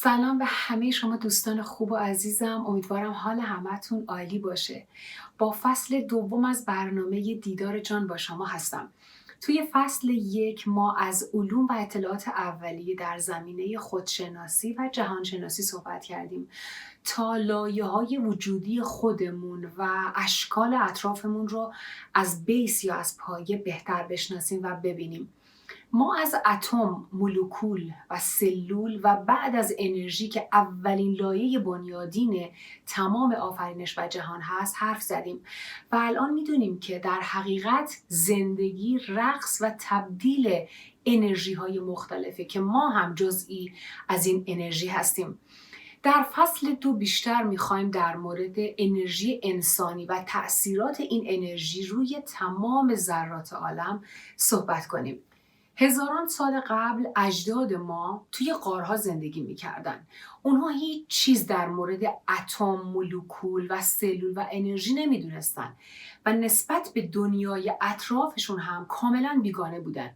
سلام به همه شما دوستان خوب و عزیزم. امیدوارم حال همتون عالی باشه. با فصل دوم از برنامه دیدار جان با شما هستم. توی فصل 1 ما از علوم و اطلاعات اولیه در زمینه خودشناسی و جهانشناسی صحبت کردیم تا لایه‌های وجودی خودمون و اشکال اطرافمون رو از بیس یا از پایه بهتر بشناسیم و ببینیم. ما از اتم، مولکول و سلول و بعد از انرژی که اولین لایه بنیادین تمام آفرینش و جهان هست حرف زدیم و الان میدونیم که در حقیقت زندگی رقص و تبدیل انرژی های مختلفه که ما هم جزئی از این انرژی هستیم. در فصل 2 بیشتر میخوایم در مورد انرژی انسانی و تأثیرات این انرژی روی تمام ذرات عالم صحبت کنیم. هزاران سال قبل اجداد ما توی غارها زندگی میکردن. اونها هیچ چیز در مورد اتم، مولکول و سلول و انرژی نمیدونستن و نسبت به دنیای اطرافشون هم کاملا بیگانه بودن.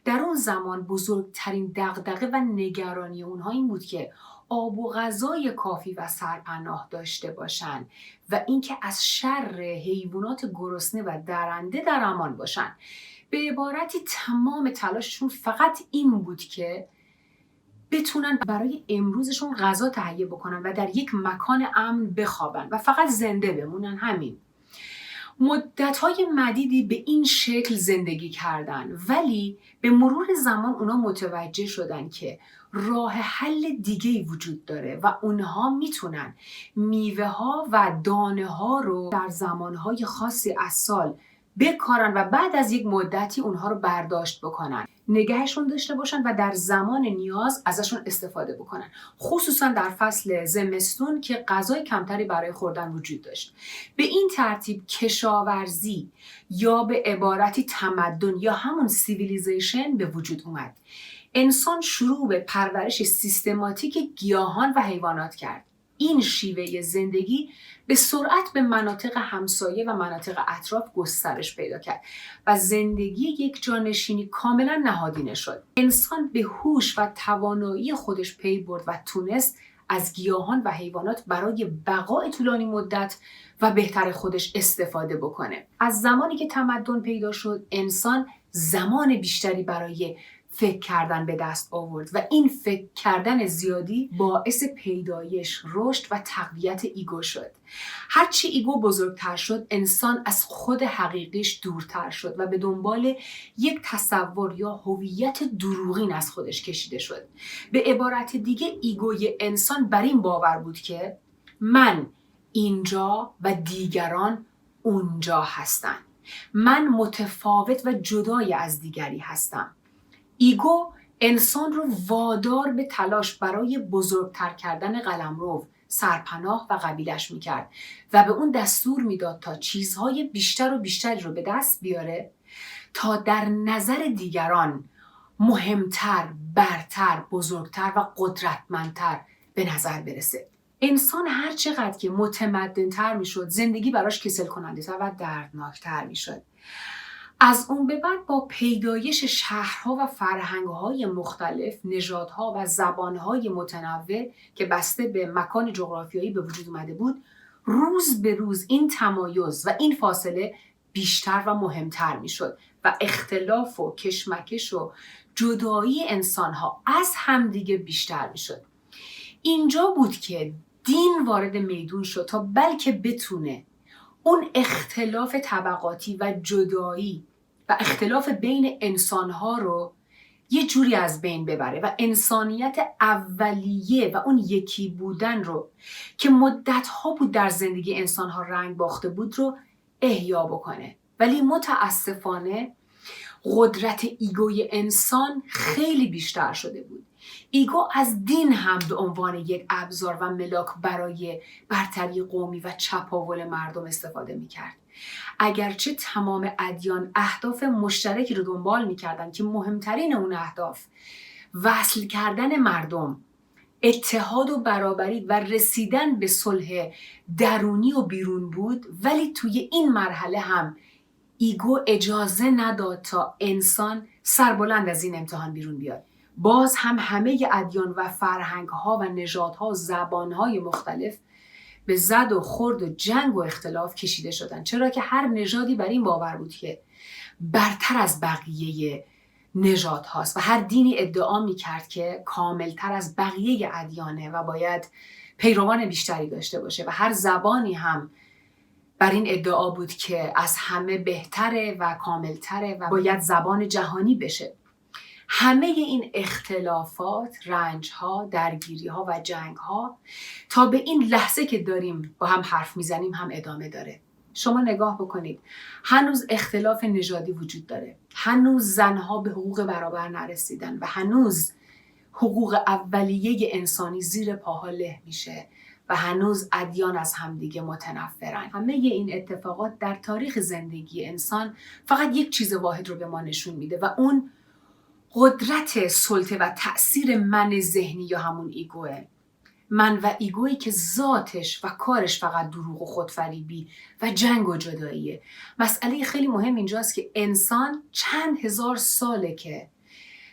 در اون زمان بزرگترین دغدغه و نگرانی اونها این بود که آب و غذای کافی و سرپناه داشته باشن و اینکه از شر حیوانات گرسنه و درنده در امان باشن. به عبارتی تمام تلاششون فقط این بود که بتونن برای امروزشون غذا تهیه بکنن و در یک مکان امن بخوابن و فقط زنده بمونن. همین. مدت‌های مدیدی به این شکل زندگی کردن، ولی به مرور زمان اونا متوجه شدن که راه حل دیگه‌ای وجود داره و اونها میتونن میوه ها و دانه ها رو در زمانهای خاصی از سال بکارن و بعد از یک مدتی اونها رو برداشت بکنن، نگهشون داشته باشن و در زمان نیاز ازشون استفاده بکنن، خصوصا در فصل زمستون که غذای کمتری برای خوردن وجود داشت. به این ترتیب کشاورزی یا به عبارتی تمدن یا همون سیویلیزیشن به وجود اومد. انسان شروع به پرورش سیستماتیک گیاهان و حیوانات کرد. این شیوه زندگی به سرعت به مناطق همسایه و مناطق اطراف گسترش پیدا کرد و زندگی یک جانشینی کاملا نهادینه شد. انسان به هوش و توانایی خودش پی برد و تونست از گیاهان و حیوانات برای بقای طولانی مدت و بهتر خودش استفاده بکنه. از زمانی که تمدن پیدا شد، انسان زمان بیشتری برای فکر کردن به دست آورد و این فکر کردن زیادی باعث پیدایش، رشد و تقویت ایگو شد. هرچی ایگو بزرگتر شد، انسان از خود حقیقیش دورتر شد و به دنبال یک تصور یا هویت دروغین از خودش کشیده شد. به عبارت دیگه ایگوی انسان بر این باور بود که من اینجا و دیگران اونجا هستن. من متفاوت و جدای از دیگری هستم. ایگو انسان رو وادار به تلاش برای بزرگتر کردن قلمرو، سرپناه و قبیلش میکرد و به اون دستور میداد تا چیزهای بیشتر و بیشتری رو به دست بیاره تا در نظر دیگران مهمتر، برتر، بزرگتر و قدرتمندتر به نظر برسه. انسان هر چقدر که متمدن‌تر میشد، زندگی براش کسل کننده‌تر و دردناکتر میشد. از اون به بعد با پیدایش شهرها و فرهنگ‌های مختلف، نژادها و زبان‌های متنوع که بسته به مکان جغرافیایی به وجود اومده بود، روز به روز این تمایز و این فاصله بیشتر و مهمتر میشد و اختلاف و کشمکش و جدایی انسان‌ها از همدیگه بیشتر میشد. اینجا بود که دین وارد میدون شد تا بلکه بتونه اون اختلاف طبقاتی و جدایی و اختلاف بین انسانها رو یه جوری از بین ببره و انسانیت اولیه و اون یکی بودن رو که مدتها بود در زندگی انسانها رنگ باخته بود رو احیا بکنه. ولی متاسفانه قدرت ایگوی انسان خیلی بیشتر شده بود. ایگو از دین هم به عنوان یک ابزار و ملاک برای برتری قومی و چپاول مردم استفاده میکرد. اگرچه تمام ادیان اهداف مشترکی رو دنبال میکردن که مهمترین اون اهداف وصل کردن مردم، اتحاد و برابری و رسیدن به صلح درونی و بیرون بود، ولی توی این مرحله هم ایگو اجازه نداد تا انسان سربلند از این امتحان بیرون بیاد. باز هم همه ادیان و فرهنگ‌ها و نژادها و زبان‌های مختلف به زد و خورد و جنگ و اختلاف کشیده شدن، چرا که هر نژادی بر این باور بود که برتر از بقیه نژاد هاست و هر دینی ادعا می کرد که کاملتر از بقیه ادیانه و باید پیروان بیشتری داشته باشه و هر زبانی هم بر این ادعا بود که از همه بهتره و کاملتره و باید زبان جهانی بشه. همه این اختلافات، رنج‌ها، درگیری‌ها و جنگ‌ها تا به این لحظه که داریم با هم حرف میزنیم هم ادامه داره. شما نگاه بکنید، هنوز اختلاف نژادی وجود داره، هنوز زنها به حقوق برابر نرسیدن و هنوز حقوق اولیه انسانی زیر پاها له میشه و هنوز ادیان از همدیگه متنفرن. همه این اتفاقات در تاریخ زندگی انسان فقط یک چیز واحد رو به ما نشون میده و اون قدرت سلطه و تأثیر من ذهنی یا همون ایگوه. من و ایگویی که ذاتش و کارش فقط دروغ و خودفریبی و جنگ و جداییه. مسئله خیلی مهم اینجاست که انسان چند هزار ساله که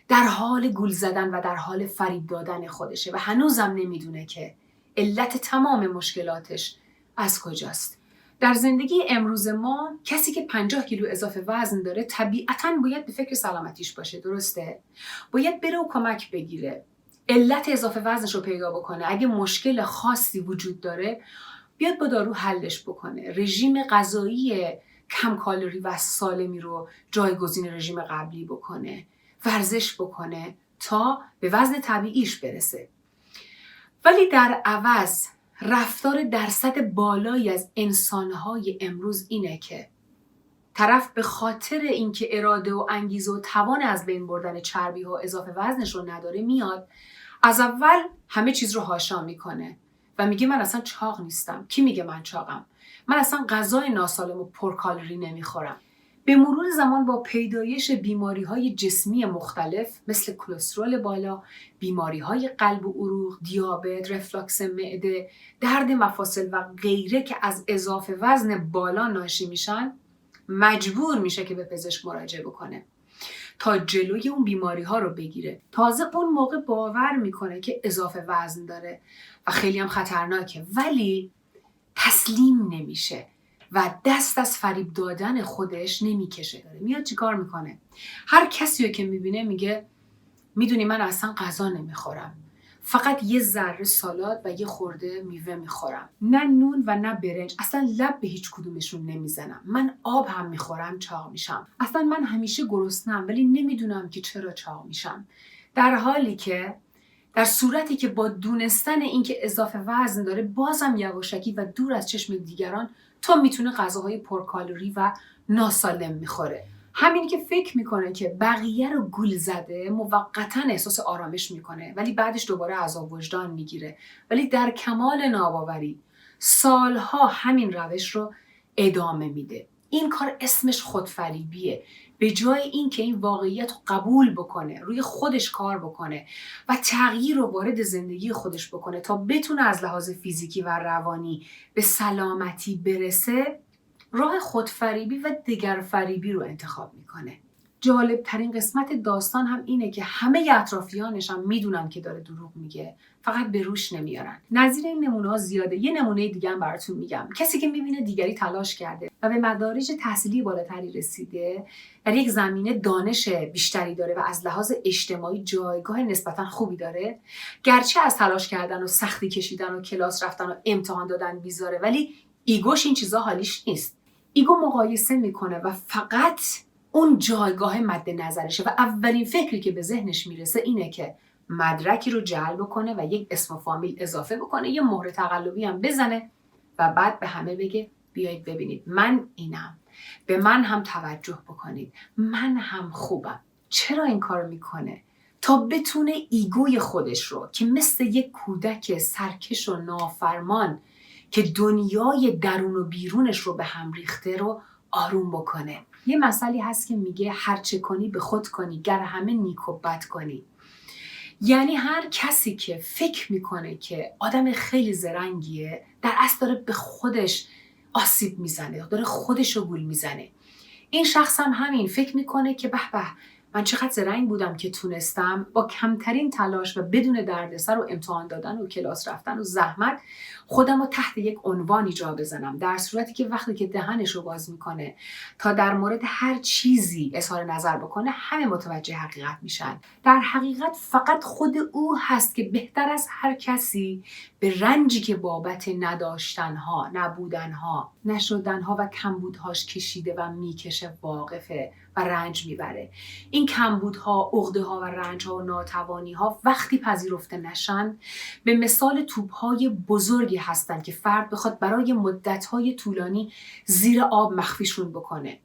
در حال گول زدن و در حال فریب دادن خودشه و هنوزم نمیدونه که علت تمام مشکلاتش از کجاست. در زندگی امروز ما کسی که 50 کیلو اضافه وزن داره طبیعتاً باید به فکر سلامتیش باشه، درسته؟ باید بره و کمک بگیره، علت اضافه وزنش رو پیدا بکنه، اگه مشکل خاصی وجود داره بیاد با دارو حلش بکنه، رژیم غذایی کم کالری و سالمی رو جایگزین رژیم قبلی بکنه، ورزش بکنه تا به وزن طبیعیش برسه. ولی در عوض رفتار درصد بالایی از انسانهای امروز اینه که طرف به خاطر اینکه اراده و انگیزه و توان از بین بردن چربی و اضافه وزنش رو نداره، میاد از اول همه چیز رو حاشا میکنه و میگه من اصلا چاق نیستم. کی میگه من چاقم؟ من اصلا غذای ناسالم و پرکالری نمیخورم. به مرور زمان با پیدایش بیماری‌های جسمی مختلف مثل کلسترول بالا، بیماری‌های قلب و عروق، دیابت، رفلاکس معده، درد مفاصل و غیره که از اضافه وزن بالا ناشی میشن، مجبور میشه که به پزشک مراجعه بکنه تا جلوی اون بیماری‌ها رو بگیره. تازه اون موقع باور میکنه که اضافه وزن داره و خیلی هم خطرناکه، ولی تسلیم نمیشه و دست از فریب دادن خودش نمیکشه. داره میاد چیکار میکنه؟ هر کسی رو که میبینه میگه میدونی من اصلا غذا نمیخورم، فقط یه ذره سالاد و یه خورده میوه میخورم، نه نون و نه برنج، اصلا لب به هیچ کدومشون نمیزنم، من آب هم میخورم چاق میشم، اصلا من همیشه گرسنه‌ام ولی نمیدونم که چرا چاق میشم. در حالی که در صورتی که با دونستن اینکه اضافه وزن داره بازم یواشکی و دور از چشم دیگران تا میتونه غذاهای پرکالری و ناسالم میخوره. همین که فکر میکنه که بقیه رو گول زده موقتاً احساس آرامش میکنه ولی بعدش دوباره عذاب وجدان میگیره، ولی در کمال ناباوری سالها همین روش رو ادامه میده. این کار اسمش خودفریبیه. به جای این که این واقعیت رو قبول بکنه، روی خودش کار بکنه و تغییر رو وارد زندگی خودش بکنه تا بتونه از لحاظ فیزیکی و روانی به سلامتی برسه، راه خودفریبی و دگرفریبی رو انتخاب میکنه. جالب ترین قسمت داستان هم اینه که همه اطرافیانش هم میدونن که داره دروغ میگه، فقط به روش نمیارن. نظیر این نمونه ها زیاده. یه نمونه دیگه هم براتون میگم. کسی که میبینه دیگری تلاش کرده و به مدارج تحصیلی بالاتری رسیده، در یک زمینه دانش بیشتری داره و از لحاظ اجتماعی جایگاه نسبتا خوبی داره، گرچه از تلاش کردن و سختی کشیدن و کلاس رفتن و امتحان دادن بیزاره، ولی ایگوش این چیزا حالیش نیست. ایگو مقایسه میکنه و فقط اون جایگاه مد نظرشه و اولین فکری که به ذهنش میرسه اینه که مدرکی رو جعل بکنه و یک اسم و فامیل اضافه بکنه، یه مهر تقلبی هم بزنه و بعد به همه بگه بیایید ببینید من اینم، به من هم توجه بکنید، من هم خوبم. چرا این کار میکنه؟ تا بتونه ایگوی خودش رو که مثل یک کودک سرکش و نافرمان که دنیای درون و بیرونش رو به هم ریخته رو آروم بکنه. یه مسئله هست که میگه هرچه کنی به خود کنی گر همه نیک و بد کنی. یعنی هر کسی که فکر میکنه که آدم خیلی زرنگیه در اصل داره به خودش آسیب میزنه، داره خودش رو گول میزنه. این شخص هم همین فکر میکنه که به به من چقدر زرنگ بودم که تونستم با کمترین تلاش و بدون دردسر و امتحان دادن و کلاس رفتن و زحمت خودم رو تحت یک عنوانی جا بزنم، در صورتی که وقتی که دهنش رو باز میکنه تا در مورد هر چیزی اظهار نظر بکنه همه متوجه حقیقت میشن. در حقیقت فقط خود او هست که بهتر از هر کسی به رنجی که بابت نداشتنها، نبودنها، نشدنها و کمبودهاش کشیده و میکشه واقفه و رنج میبره. این کمبودها، عقده‌ها و رنج‌ها و ناتوانی‌ها وقتی پذیرفته نشن به مثال توپ‌های بزرگی هستن که فرد بخواد برای مدت‌های طولانی زیر آب مخفیشون بکنه.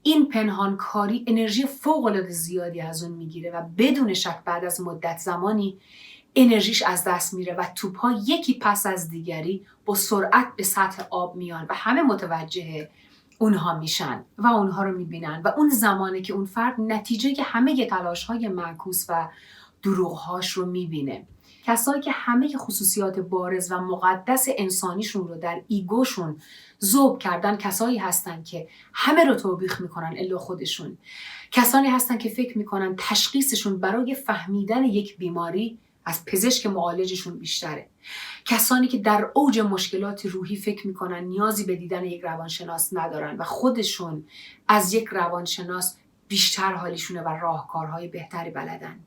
این پنهانکاری انرژی فوق‌العاده زیادی از اون میگیره و بدون شک بعد از مدت زمانی انرژیش از دست میره و توپ‌ها یکی پس از دیگری با سرعت به سطح آب میان و همه متوجه اونها میشن و اونها رو میبینن و اون زمانه که اون فرد نتیجه همه تلاش‌های معکوس و دروغ‌هاش رو میبینه. کسایی که همه خصوصیات بارز و مقدس انسانیشون رو در ایگوشون ذوب کردن کسایی هستن که همه رو توبیخ میکنن الا خودشون. کسانی هستن که فکر میکنن تشخیصشون برای فهمیدن یک بیماری از پزشک معالجشون بیشتره. کسانی که در اوج مشکلات روحی فکر میکنن نیازی به دیدن یک روانشناس ندارن و خودشون از یک روانشناس بیشتر حالیشونه و راهکارهای بهتری بلدن.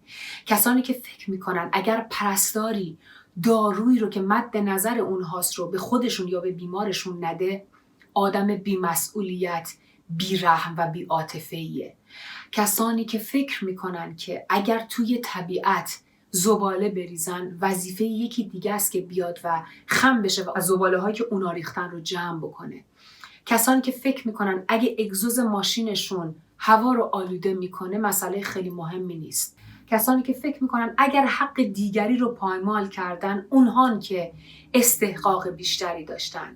کسانی که فکر میکنن اگر پرستاری دارویی رو که مد نظر اونهاست رو به خودشون یا به بیمارشون نده، آدم بی‌مسئولیت، بی‌رحم و بی‌عاطفه‌ایه. کسانی که فکر میکنن که اگر توی طبیعت زباله بریزن وظیفه یکی دیگه است که بیاد و خم بشه و زباله هایی که اونا ریختن رو جمع بکنه. کسانی که فکر میکنن اگه اگزوز ماشینشون هوا رو آلوده میکنه مسئله خیلی مهمی نیست. کسانی که فکر میکنن اگر حق دیگری رو پایمال کردن اونهان که استحقاق بیشتری داشتن.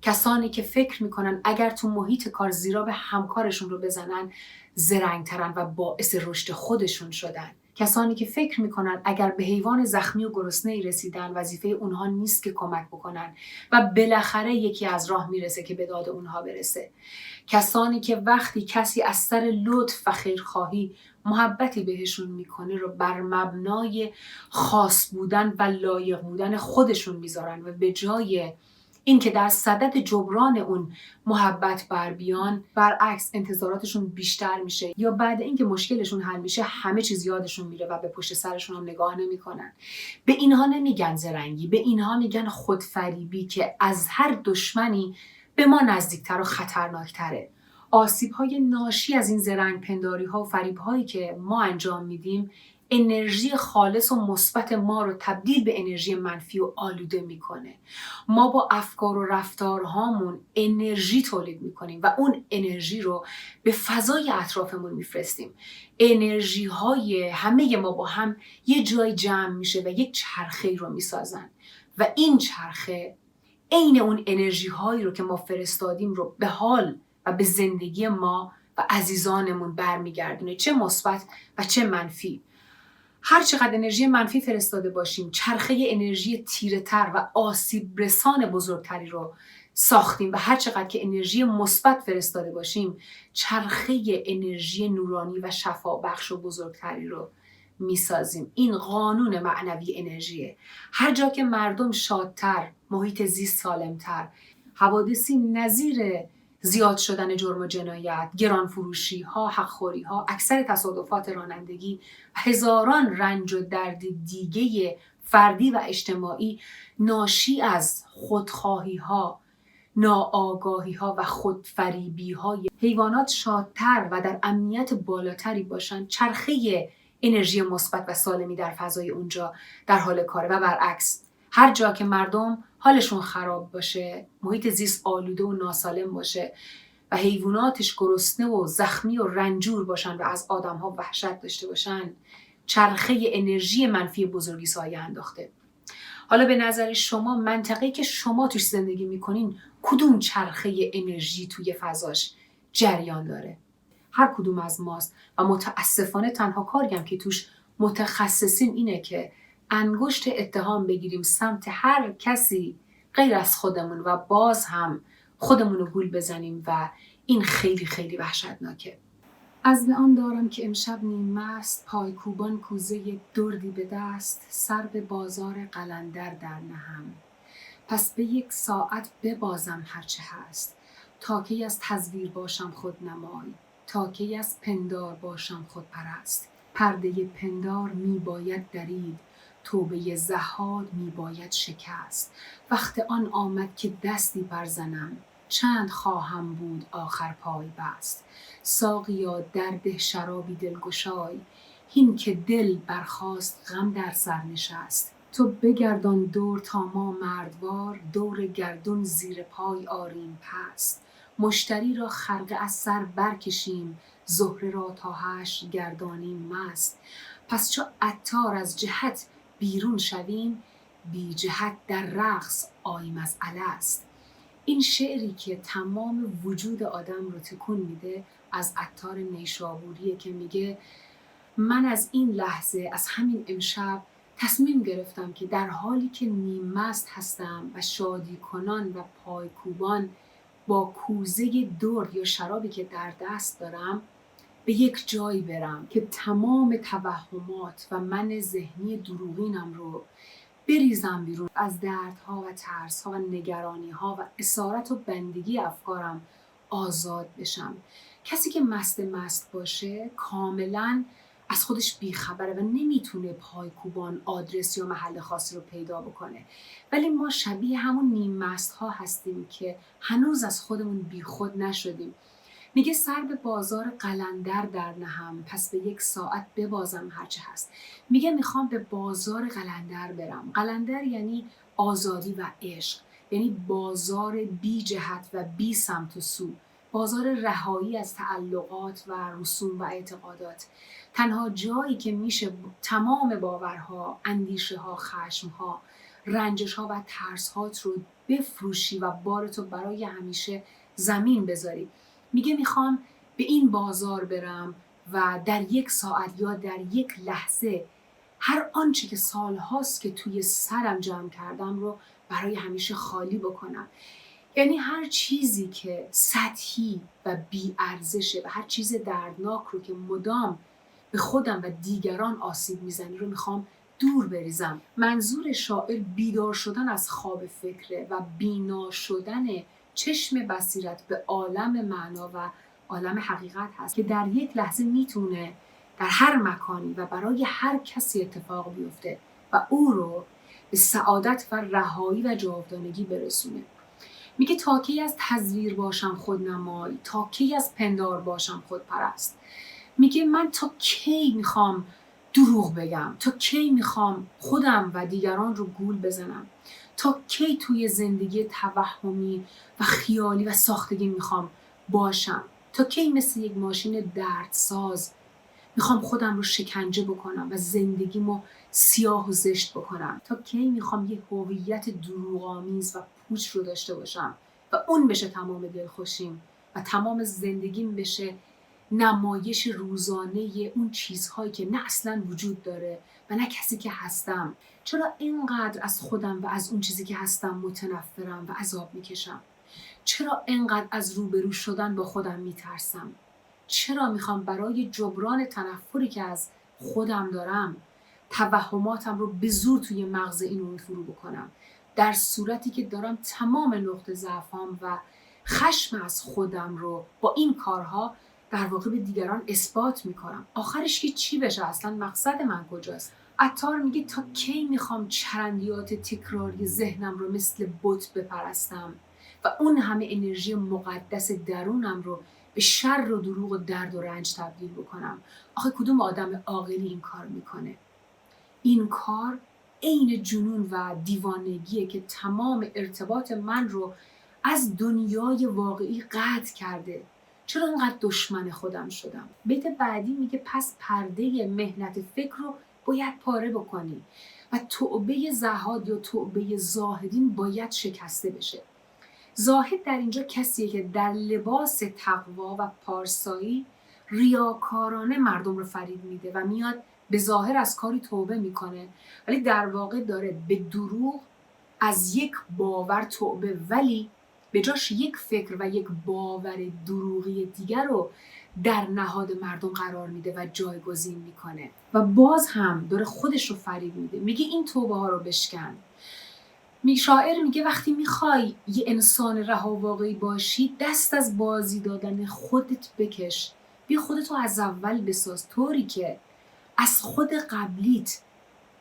کسانی که فکر میکنن اگر تو محیط کار زیرا به همکارشون رو بزنن زرنگترن و باعث رشد خودشون شدن. کسانی که فکر میکنن اگر به حیوان زخمی و گرسنه‌ای رسیدن وظیفه اونها نیست که کمک بکنن و بالاخره یکی از راه میرسه که به داد اونها برسه. کسانی که وقتی کسی از سر لطف و خیرخواهی محبتی بهشون میکنه رو بر مبنای خاص بودن و لایق بودن خودشون میذارن و به جای این که در صدد جبران اون محبت بر بیان، برعکس انتظاراتشون بیشتر میشه یا بعد اینکه مشکلشون حل میشه همه چیز یادشون میره و به پشت سرشون هم نگاه نمیکنن. به اینها نمیگن زرنگی، به اینها میگن خودفریبی که از هر دشمنی به ما نزدیکتر و خطرناکتره. آسیب‌های ناشی از این زرنگ پنداری‌ها و فریب‌هایی که ما انجام میدیم انرژی خالص و مثبت ما رو تبدیل به انرژی منفی و آلوده میکنه. ما با افکار و رفتارهامون انرژی تولید میکنیم و اون انرژی رو به فضای اطرافمون میفرستیم. انرژی های همه ما با هم یه جای جمع میشه و یک چرخه رو میسازن و این چرخه عین اون انرژی هایی رو که ما فرستادیم رو به حال و به زندگی ما و عزیزانمون برمیگردونه، چه مثبت و چه منفی. هر چقدر انرژی منفی فرستاده باشیم چرخه انرژی تیره‌تر و آسیب رسان بزرگتری رو ساختیم و هر چقدر که انرژی مثبت فرستاده باشیم چرخه انرژی نورانی و شفابخش و بزرگتری رو میسازیم. این قانون معنوی انرژیه. هر جا که مردم شادتر، محیط زیست سالمتر، حوادثی نظیر زیاد شدن جرم و جنایت، گرانفروشی ها، حقخوری ها، اکثر تصادفات رانندگی و هزاران رنج و درد دیگه فردی و اجتماعی ناشی از خودخواهی ها، ناآگاهی ها و خودفریبی های حیوانات شادتر و در امنیت بالاتری باشن، چرخه انرژی مثبت و سالمی در فضای اونجا در حال کاره و برعکس. هر جا که مردم حالشون خراب باشه، محیط زیست آلوده و ناسالم باشه و حیواناتش گرسنه و زخمی و رنجور باشن و از آدم‌ها وحشت داشته باشن، چرخه انرژی منفی بزرگی سایه انداخته. حالا به نظر شما منطقه‌ای که شما توش زندگی میکنین کدوم چرخه انرژی توی فضاش جریان داره؟ هر کدوم از ماست و متاسفانه تنها کاریم که توش متخصصیم اینه که انگشت اتهام بگیریم سمت هر کسی غیر از خودمون و باز هم خودمون رو گول بزنیم و این خیلی خیلی وحشتناکه. عزم آن دارم که امشب نیم مست، پایکوبان کوزه دردی به دست، سر به بازار قلندر در نهم. پس به 1 ساعت ببازم هرچه هست، تا کی از تزویر باشم خودنمای، تا کی از پندار باشم خودپرست. پرده پندار می باید درید، توبه زهاد می باید شکست. وقت آن آمد که دستی برزنم، چند خواهم بود آخر پای بست. ساقیا درده شرابی دلگشای، هین که دل برخاست غم در سر نشست. تو بگردان دور تا ما مردوار، دور گردون زیر پای آریم پست. مشتری را خرقه از سر برکشیم، زهره را تا حشر گردانیم مست. پس چو عطار از جهت بیرون شویم، بی جهت در رقص آییم از الست. این شعری که تمام وجود آدم رو تکون میده از عطار نیشابوریه که میگه من از این لحظه، از همین امشب تصمیم گرفتم که در حالی که نیم مست هستم و شادی کنان و پایکوبان با کوزه درد یا شرابی که در دست دارم به یک جایی برم که تمام توهمات و من ذهنی دروغینم رو بریزم بیرون، از دردها و ترسها و نگرانیها و اسارت و بندگی افکارم آزاد بشم. کسی که مست باشه کاملاً از خودش بیخبره و نمیتونه پایکوبان آدرس یا محل خاصی رو پیدا بکنه. ولی ما شبیه همون نیم مست ها هستیم که هنوز از خودمون بیخود نشدیم. میگه سر به بازار قلندر در نهم، پس به 1 ساعت ببازم هرچه هست. میگه میخوام به بازار قلندر برم. قلندر یعنی آزادی و عشق، یعنی بازار بی جهت و بی سمت و سو، بازار رهایی از تعلقات و رسوم و اعتقادات. تنها جایی که میشه تمام باورها، اندیشه‌ها، خشم‌ها، رنجش‌ها و ترس‌هات رو بفروشی و بارتو برای همیشه زمین بذاری. میگه میخوام به این بازار برم و در 1 ساعت یا در 1 لحظه هر آنچه که سالهاست که توی سرم جمع کردم رو برای همیشه خالی بکنم. یعنی هر چیزی که سطحی و بی ارزشه و هر چیز دردناک رو که مدام به خودم و دیگران آسیب میزنی رو میخوام دور بریزم. منظور شاعر بیدار شدن از خواب فکره و بینا شدن چشم بصیرت به عالم معنا و عالم حقیقت هست که در 1 لحظه میتونه در هر مکانی و برای هر کسی اتفاق بیفته و او رو به سعادت و رهایی و جاودانگی برسونه. میگه تا کی از تزویر باشم خودنمای، تا کی از پندار باشم خودپرست. میگه من تا کی میخوام دروغ بگم، تا کی میخوام خودم و دیگران رو گول بزنم، تا کی توی زندگی توهمی و خیالی و ساختگی میخوام باشم، تا کی مثل یک ماشین دردساز میخوام خودم رو شکنجه بکنم و زندگیمو سیاه و زشت بکنم، تا کی میخوام یک هویت دروغ‌آمیز و پوچ رو داشته باشم و اون بشه تمام دلخوشیم و تمام زندگیم بشه نمایش روزانه اون چیزهایی که نه اصلا وجود داره و نه کسی که هستم. چرا اینقدر از خودم و از اون چیزی که هستم متنفرم و عذاب میکشم؟ چرا اینقدر از روبرو شدن با خودم میترسم؟ چرا میخوام برای جبران تنفری که از خودم دارم توهماتم رو به زور توی مغز این اون فرو بکنم، در صورتی که دارم تمام نقطه ضعفام و خشم از خودم رو با این کارها در واقع به دیگران اثبات میکنم. آخرش که چی بشه؟ اصلا مقصد من کجاست؟ عطار میگه تا کی میخوام چرندیات تکراری ذهنم رو مثل بت بپرستم و اون همه انرژی مقدس درونم رو به شر و دروغ و درد و رنج تبدیل بکنم؟ آخه کدوم آدم عاقلی این کار میکنه؟ این کار عین جنون و دیوانگیه که تمام ارتباط من رو از دنیای واقعی قطع کرده. چرا اینقدر دشمن خودم شدم؟ بیت بعدی میگه پس پرده مهنت فکر رو باید پاره بکنی و توبه زهاد یا توبه زاهدین باید شکسته بشه. زاهد در اینجا کسیه که در لباس تقوا و پارسایی ریاکارانه مردم رو فریب میده و میاد به ظاهر از کاری توبه میکنه ولی در واقع داره به دروغ از یک باور توبه، ولی به جاش یک فکر و یک باور دروغی دیگر رو در نهاد مردم قرار میده و جایگزین میکنه و باز هم داره خودش رو فریب میده. میگه این توبه ها رو بشکن. شاعر میگه وقتی میخوای یه انسان رها واقعی باشی، دست از بازی دادن خودت بکش. بیا خودتو از اول بساز طوری که از خود قبلیت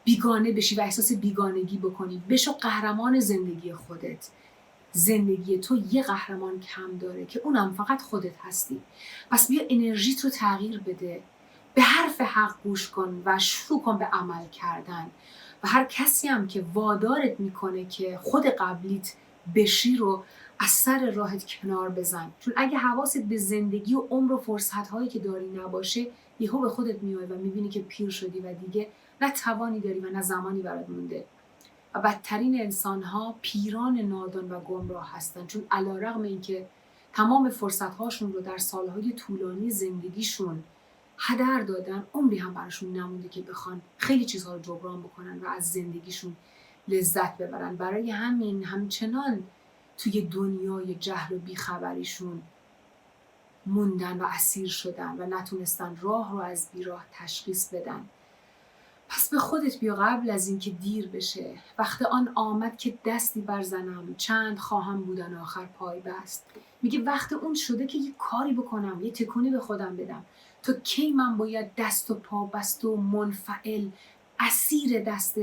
بیگانه بشی و احساس بیگانگی بکنی. بشو قهرمان زندگی خودت. زندگی تو یه قهرمان کم داره که اونم فقط خودت هستی. پس بیا انرژیت رو تغییر بده. به حرف حق گوش کن و شروع کن به عمل کردن. و هر کسی هم که وادارت میکنه که خود قبلیت بشی رو از سر راهت کنار بزن. چون اگه حواست به زندگی و عمر و فرصت‌هایی که داری نباشه، یهو به خودت میای و میبینی که پیر شدی و دیگه نه توانی داری و نه زمانی برات مونده. و بدترین انسان‌ها پیران نادان و گمراه هستن، چون علیرغم اینکه تمام فرصت‌هاشون رو در سالهای طولانی زندگیشون هدر دادن، عمری هم براشون نمونده که بخوان خیلی چیزها رو جبران بکنن و از زندگیشون لذت ببرن. برای همین همچنان توی دنیای جهل و بیخبریشون موندن و اسیر شدن و نتونستن راه رو از بیراه تشخیص بدن. پس به خودت بیا قبل از اینکه دیر بشه. وقت آن آمد که دستی برزنم، چند خواهم بودن آخر پای بست. میگه وقت اون شده که یه کاری بکنم، یه تکونی به خودم بدم. تا کی من باید دست و پا بست و منفعل اسیر دست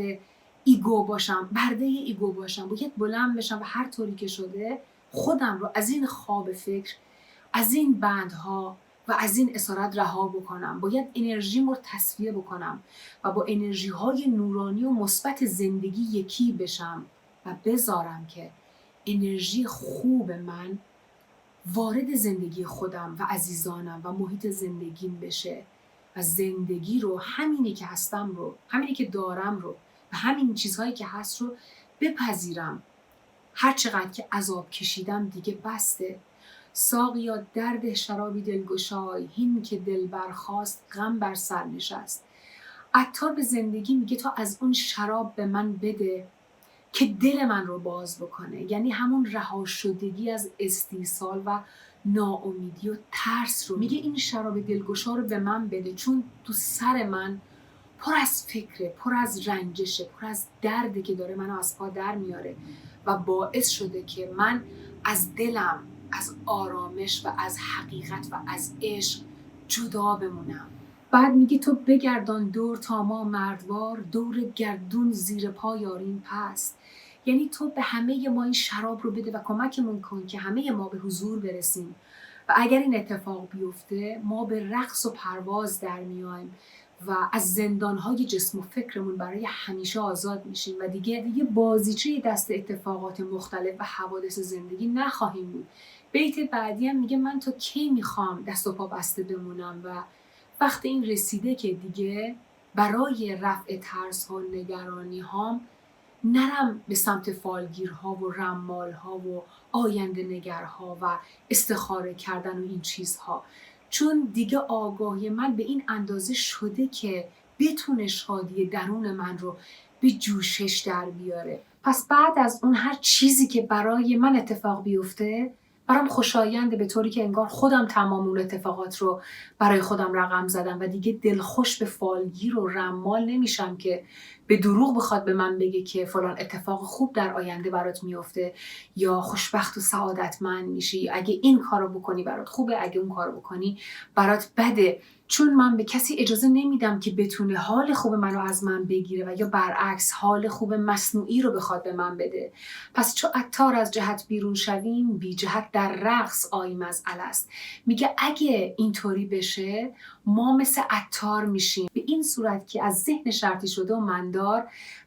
ایگو باشم، برده ایگو باشم؟ باید بلند بشم و هر طوری که شده خودم رو از این خواب فکر، از این بندها و از این اسارت رها بکنم. باید انرژیم رو تصفیه بکنم و با انرژی های نورانی و مثبت زندگی یکی بشم و بذارم که انرژی خوب من وارد زندگی خودم و عزیزانم و محیط زندگیم بشه و زندگی رو، همینی که هستم رو، همینی که دارم رو و همین چیزهایی که هست رو بپذیرم. هر چقدر که عذاب کشیدم دیگه بسته. ساقیا درده شرابی دلگشای، هین که دل برخاست غم بر سر نشست. عطار به زندگی میگه تو از اون شراب به من بده که دل من رو باز بکنه. یعنی همون رها شدگی از استیصال و ناامیدی و ترس رو میگه این شراب دلگشا رو به من بده، چون تو سر من پر از فکره، پر از رنجشه، پر از درده که داره منو از پا در میاره و باعث شده که من از دلم، از آرامش و از حقیقت و از عشق جدا بمونم. بعد میگه تو بگردان دور تا ما مردوار، دور گردون زیر پا یاریم پست. یعنی تو به همه ما این شراب رو بده و کمکمون کن که همه ما به حضور برسیم و اگر این اتفاق بیفته ما به رقص و پرواز در میایم و از زندانهای جسم و فکرمون برای همیشه آزاد میشیم و دیگه بازیچه دست اتفاقات مختلف و حوادث زندگی نخواهیم بود. بیت بعدی هم میگه من تا کی میخوام دست و پا بسته بمونم و وقت این رسیده که دیگه برای رفع ترس ها و نگرانی هام نرم به سمت فالگیرها و رمالها و آینده نگرها و استخاره کردن و این چیزها، چون دیگه آگاهی من به این اندازه شده که بتونه شادی درون من رو به جوشش در بیاره. پس بعد از اون هر چیزی که برای من اتفاق بیفته برام خوشاینده، به طوری که انگار خودم تمام اون اتفاقات رو برای خودم رقم زدم و دیگه دلخوش به فالگیر و رمال نمیشم که به دروغ بخواد به من بگه که فلان اتفاق خوب در آینده برات میفته یا خوشبخت و سعادتمند میشی. اگه این کارو بکنی برات خوبه، اگه اون کارو بکنی برات بده. چون من به کسی اجازه نمیدم که بتونه حال خوب منو از من بگیره و یا برعکس حال خوب مصنوعی رو بخواد به من بده. پس چو عطار از جهت بیرون شویم، بی جهت در رقص آییم از الست. میگه اگه اینطوری بشه ما مثل عطار میشیم، به این صورت که از ذهن شرطی شده و مندار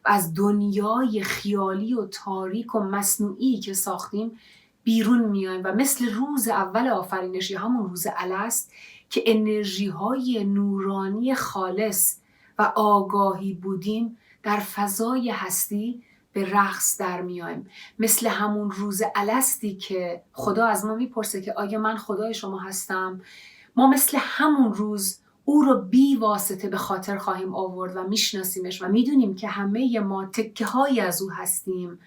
و از دنیای خیالی و تاریک و مصنوعی که ساختیم بیرون میایم و مثل روز اول آفرینش یا همون روز الست که انرژی های نورانی خالص و آگاهی بودیم در فضای هستی به رقص در میایم. مثل همون روز الستی که خدا از ما میپرسه که آیا من خدای شما هستم، ما مثل همون روز او رو بی واسطه به خاطر خواهیم آورد و میشناسیمش و میدونیم که همه ما تکه هایی از او هستیم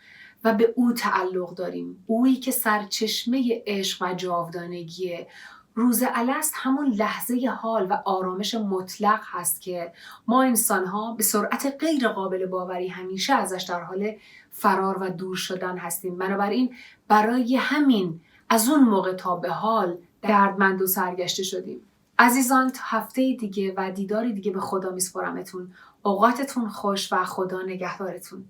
و به او تعلق داریم. اویی که سرچشمه عشق و جاودانگیه، روز الست همون لحظه حال و آرامش مطلق هست که ما انسان‌ها به سرعت غیر قابل باوری همیشه ازش در حال فرار و دور شدن هستیم. بنابراین برای همین از اون موقع تا به حال دردمند و سرگشته شدیم. عزیزان، تا هفته دیگه و دیداری دیگه به خدا میسپارمتون. اوقاتتون خوش و خدا نگهدارتون.